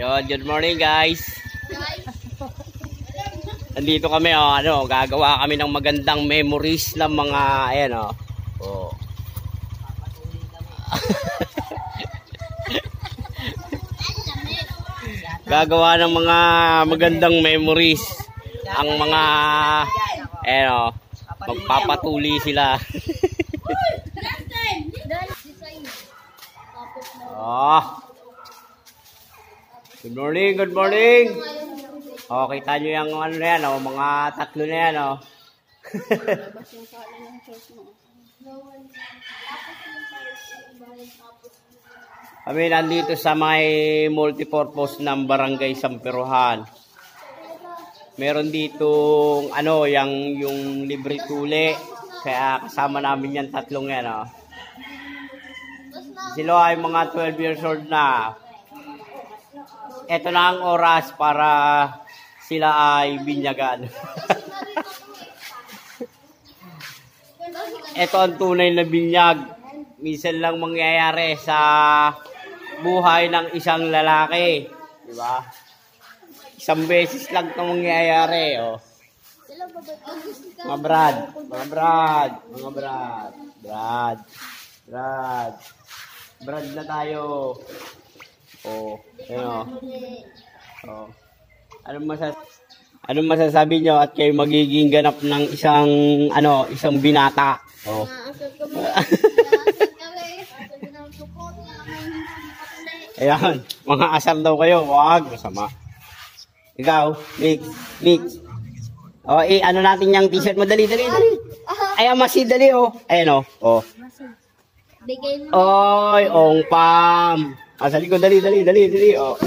Yun, good morning guys. Nandito kami gagawa kami ng magandang memories ng mga ayan oh. Gagawa ng mga magandang memories ang mga magpapatuli sila. Good morning, good morning. Kita nyo yung na yan, mga tatlo na yan, Kami nandito sa may multipurpose ng Barangay Sampiruhan. Meron dito yung libre tuli. Kaya kasama namin yan tatlong yan, Sila ay mga 12 years old na. Ito na ang oras para sila ay binyagan. Ito ang tunay na binyag. Minsan lang mangyayari sa buhay ng isang lalaki. Diba? Isang beses lang ito mangyayari. Mga Brad na tayo. Anong masasabi nyo at kayo magiging ganap ng isang binata? Ayan, mga asar daw kayo. Wag, masama. Ikaw, Mix. Natin yung t-shirt mo. Dali. Ayan, masi, dali, Ayan, Oy, ong pam. Sa likod, dali.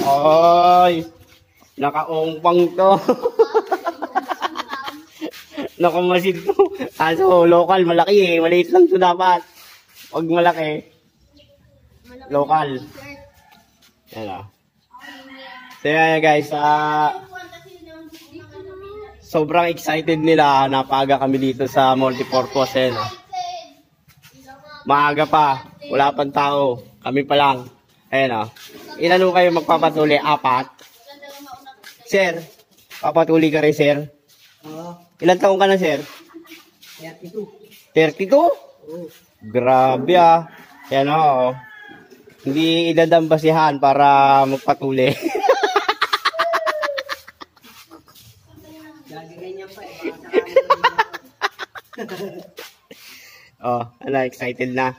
Oy. Naka-ongpang to. Nakamasid to. Kaso, local, malaki Maliit lang to dapat. Huwag malaki. Local. Ayan So yan guys, sobrang excited nila. Napaga kami dito sa multipurpose. Maaga pa. Wala pang tao. Kami pa lang. Ayan Ilan kayo magpapatuli? 4? Sir, papatuli ka rin, sir? Ilan taong ka na, sir? 32. 32? Grabe Ayan Hindi idadambasihan para magpatuli. Excited na.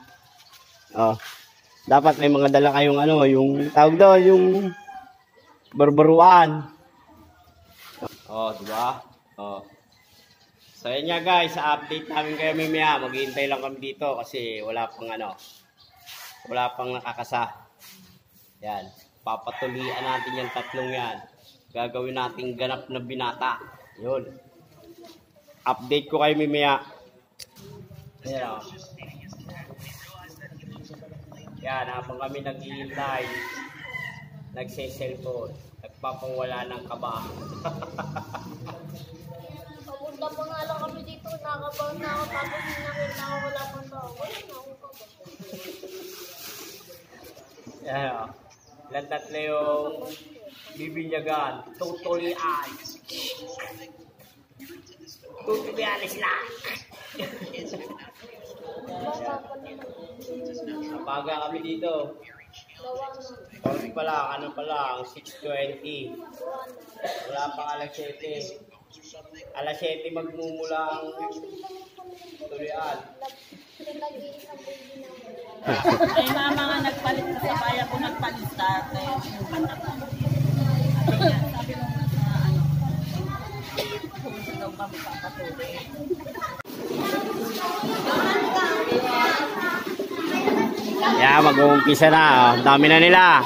Dapat may mga dala kayong yung tawag doon, yung barbaruan. Diba? So yan nga guys, update namin kayo mamaya. Maghihintay lang kami dito kasi wala pang nakakasa. Yan, papatulian natin yung tatlong yan. Gagawin natin ganap na binata. Yun. Update ko kayo mamaya. Ayan Yan, habang kami naghihintay, nagse-cellphone, nagpapawala ng kaba. Papunta pa nga lang kami dito, nakabang na ako, tapos nakita ko wala pang tao. Wala na ako kaba. Yan Ilan tatlo yung bibinyagan. Totally alis na. Napaga kami dito. Sorry pala, 6:20. Wala pang alas 7. Alas 7 magmumula ang tulian. Ay mama nga nagpalit sa sabaya ko nagpalit dati. Sabi mo kung daw ba magpapatuloy. Mag-uumpisa na. Dami na nila.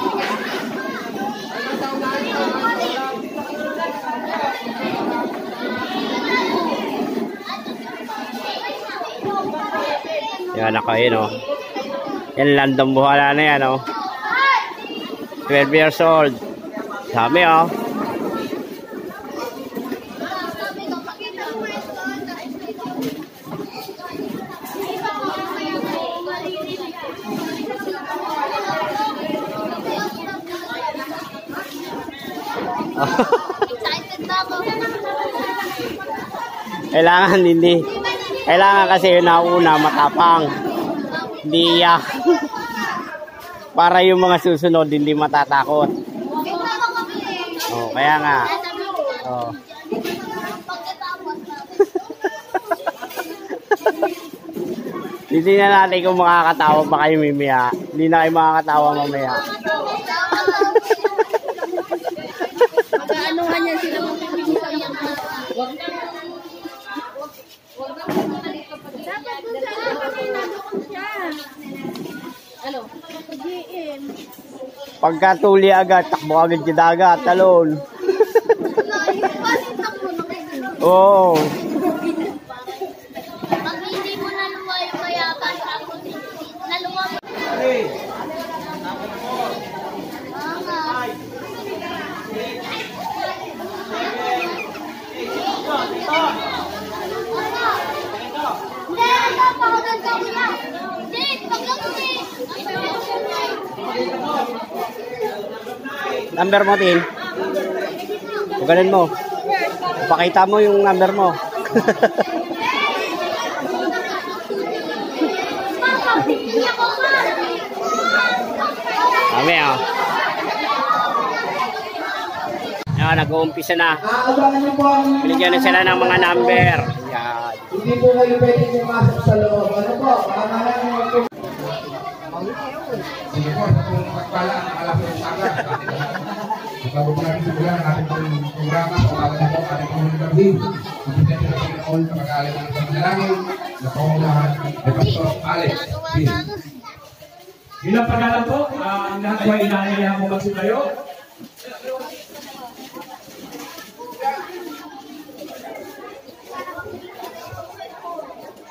Yan Yan landang buhala na yan 12 years old. Dami Excited na ako. Kailangan hindi. Kailangan kasi yung nauna matapang. Hindi iyak. Para yung mga susunod hindi matatakot. Oh, kaya nga. Oh. Hindi na natin kung makakatawa pa kayo mimaya. Hindi na kayo makakatawa mamaya. Mag-aanuhan yan sila magpipilisan yung wag na. Dapat kung saan ka pinadukot siya. Ano? GM. Pagkatuli agad, takbo agad sa dagat, talon. Oo. Pag hindi mo naluwa yung mayakan, tapos naluwa mo. Number mo, Tin. Ganun mo. Pakita mo yung number mo. Kami, oh. Yan, nag-uumpisa na. Binigyan na sila ng mga number. Yan. Hindi po kayo pwede pumasok sa loob. Ano po? Sige po, sa pong pagpala, alam po yung agad. Matabo po natin simulan ang ating programa sa umaga na po, ating pong gabi. Magpipente na po all sa mag-aalit ng isang manalangin na pangunahan ni Pastor Alex. Bilang pagkalan po, ang lahat po ay inaanyayahan mo magsilayo.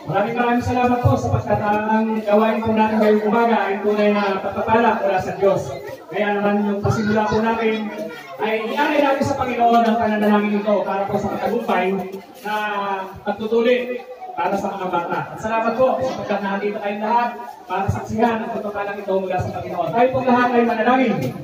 Maraming salamat po sapagkat ang gawain po natin ngayong umaga ay tunay na pagpapala mula sa Diyos. Kaya naman yung pasimula po natin ay ialay natin sa Panginoon ang pananalangin ito para po sa katagumpay na pagtutuli para sa mga bata. At salamat po sapagkat nakakita kayong lahat para saksihan ang pagpapalang ito mula sa Panginoon. Tayo po lahat ay manalangin.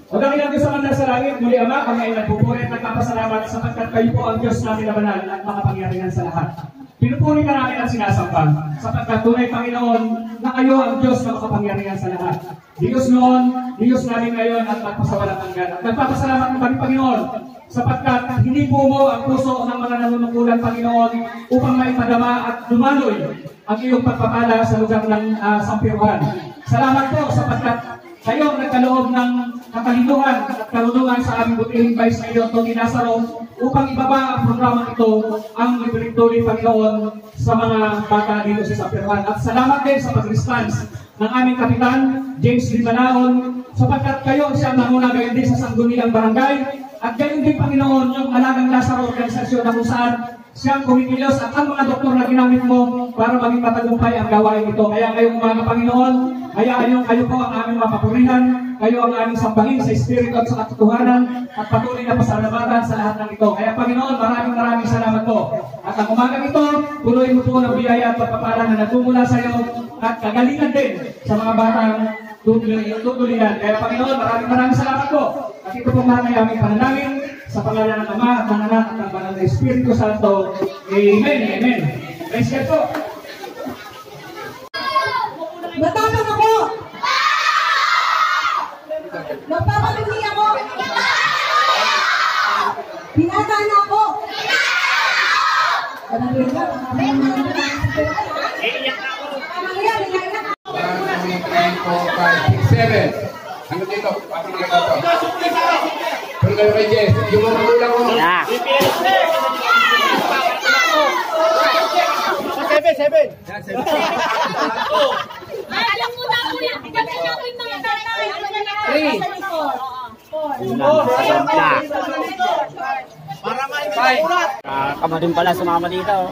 Magandang natin sa mandar sa langit, muli Ama, kami ay nagpupuri at nagpapasalamat sapagkat kayo po ang Diyos namin na banal at makapangyarihan sa lahat. Pinupuri ka namin ang sinasambang sapagkat tunay Panginoon na kayo ang Diyos na makapangyarihan sa lahat. Diyos noon, Diyos namin ngayon at magpasawalang hanggan. At nagpapasalamat ng kami Panginoon sapagkat hindi po mo ang puso ng mga nanunungkulan Panginoon upang maipadama at dumaloy ang iyong pagpapala sa lugar ng sampiruhan. Salamat po sapagkat kayo ang nagkaloob ng katalinuhan at karunungan sa aming butihing Vice Mayor Tony Lazaro upang ibaba ang programa ito ang libreng-tuli Panginoon sa mga bata dito sa Sampiruhan. At salamat din sa pag-response ng aming kapitan, James Limanaon, sapagkat kayo siyang nanguna gayon din sa sangguniang barangay at gayon din Panginoon yung Alagang Lazaro organisasyon na kung saan siyang kumikilos at ang mga doktor na ginamit mo para maging matagumpay ang gawain ito. Kaya ngayong mga Panginoon, hayaan kayo po ang aming mapapurihan, kayo ang aming sambahin sa Espiritu at sa katotohanan at patuloy na pasalamatan sa lahat ng ito. Kaya Panginoon, maraming salamat po. At ang umagang ito, tuloy mo po ng biyaya at pagpapala na nagmumula sa iyo at kagalingan din sa mga batang tutulian. Kaya Panginoon, maraming salamat po. At ito po mga aming panalangin sa pangalan ng Ama at ng Anak at ng Banal na Espiritu Santo. Amen. Amen. Praise God po. Matapang ako! Magpapatuloy ako! Binata na ako! Hanggang dito, patong na ito. Pero kayo kay Jess, yung mga magulang ko. Seven. Alam mo na po yan. Pagka namin mga tatay. Para may ulat. Kama din pala sumama dito.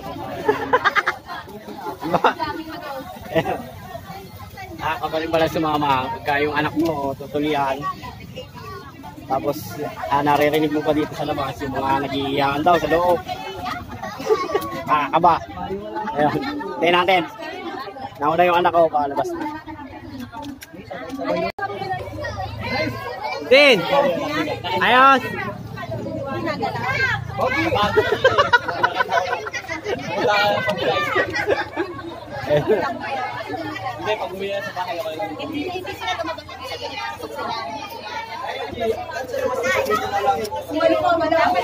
Kama din pala sumama. Pagka yung anak mo tutulian. Tapos naririnig mo pa dito sa labas yung mga nag-iiyakan daw sa loob. Kaba. Ayan. Tayo natin. Nauna yung anak ko, palabas na. Tin! Ayos! Umali po, malapit.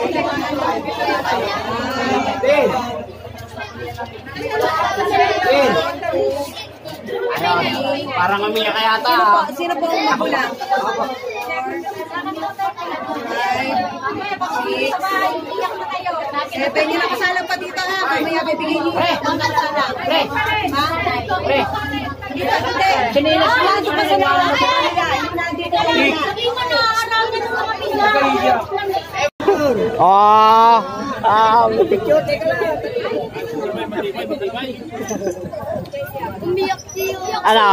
Tin! Tin! Ayos! Parang umiyak ka yata. Sino po ang magulang? Eh, pwede na kasalang pa dito ha. Mamaya bibigay niyo. Ha? Dito, hindi. Sinilas mo. Dito pa sa mga Sabi mo na, namin sa mga pizza. Picture. Umiyak siya. Ano?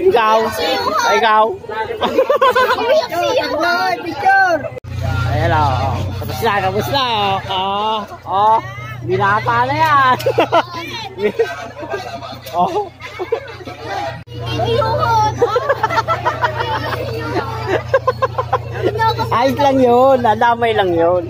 Ikaw? Ikaw? Umiyak siya. Picture. Ayan o. Tapos na. Binata na yan. Ayun. Ayos lang yun. Nadamay lang yun.